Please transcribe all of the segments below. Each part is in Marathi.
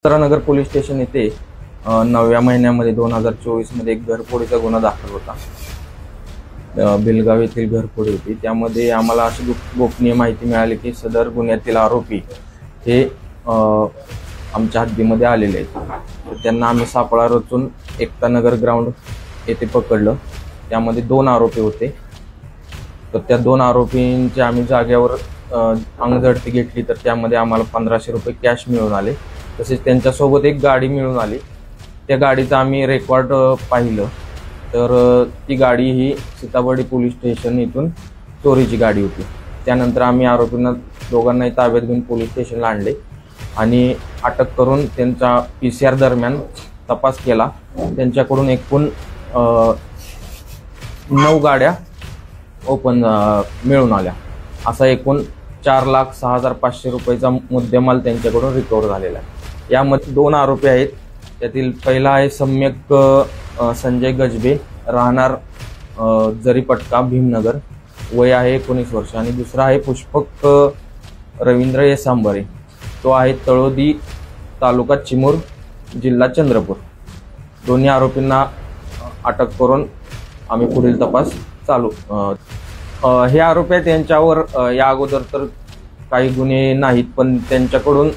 नगर पोलीस स्टेशन येथे 9व्या महिन्यामध्ये 2024 मध्ये एक घरफोडीचा गुन्हा दाखल होता। बेलगाव येथील घरफोडी होती। त्यामध्ये आम्हाला अशी गोपनीय माहिती मिळाली की सदर गुन्ह्यातील आरोपी हे आमच्या हद्दीमध्ये आलेले आहेत। त्यांना आम्ही सापळा रचून एकता नगर ग्राउंड येथे पकडलं। त्यामध्ये 2 आरोपी होते। तर त्या 2 आरोपींची आम्ही जागेवर अंगझडती घेतली, तर त्यामध्ये आम्हाला 1500 रुपये कॅश मिळून आले। तसेच त्यांच्यासोबत एक गाडी मिळून आली। त्या गाडीचं आम्ही रेकॉर्ड पाहिलं, तर ती गाडी ही सीताबर्डी पोलीस स्टेशन इथून चोरीची गाडी होती। त्यानंतर आम्ही आरोपींना दोघांनाही ताब्यात घेऊन पोलीस स्टेशनला आणले आणि अटक करून त्यांचा PCR दरम्यान तपास केला। त्यांच्याकडून एकूण 9 गाड्या ओपन मिळून आल्या। असा एकूण 4,06,500 रुपयाचा मुद्देमाल त्यांच्याकडून रिकव्हर झालेला आहे। यामध्ये 2 आरोपी आहेत। त्यातील पहिला आहे सम्यक संजय गजबे, राहणार जरीपटका भीमनगर, वय आहे 19 वर्ष। आणि दुसरा आहे पुष्पक रवींद्र येसांबरे, तो आहे तळोदी, तालुका चिमूर, जिल्हा चंद्रपूर। दोन्ही आरोपींना अटक करून आम्ही पुढील तपास चालू। हे आरोपी आहेत, त्यांच्यावर या अगोदर तर काही गुन्हे नाहीत, पण त्यांच्याकडून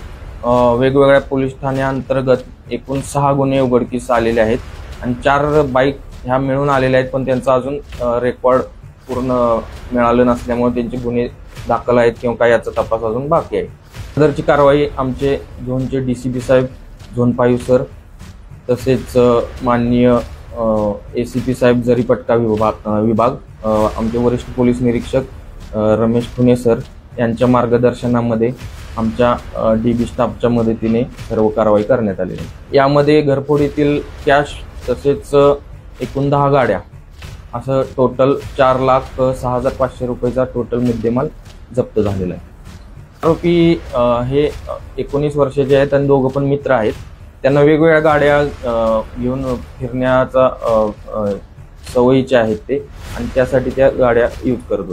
वेगवेगळ्या पोलीस ठाण्यांतर्गत एकूण 6 गुन्हे उघडकीस आलेले आहेत आणि 4 बाईक ह्या मिळून आलेल्या आहेत, पण त्यांचा अजून रेकॉर्ड पूर्ण मिळालं नसल्यामुळे त्यांचे गुन्हे दाखल आहेत किंवा काही याचा तपास अजून बाकी आहे। सदरची कारवाई आमचे झोनचे DCP साहेब, झोन 5 सर, तसेच माननीय ACP साहेब जरीपटका विभाग, आमचे वरिष्ठ पोलीस निरीक्षक रमेश खुने सर यांच्या मार्गदर्शनामध्ये आमच्या DB स्टाफच्या मदतीने सर्व कारवाई करण्यात आली आहे। यामध्ये घरफोडीतील कॅश तसेच एकूण 10 गाड्या असं टोटल 4,06,500 रुपयाचा टोटल मुद्देमाल जप्त झालेला आहे। आरोपी हे 19 वर्षाचे आहेत आणि दोघं पण मित्र आहेत। त्यांना वेगवेगळ्या गाड्या घेऊन फिरण्याचा सवयीचे आहेत ते, आणि त्यासाठी त्या गाड्या यूज करत होते।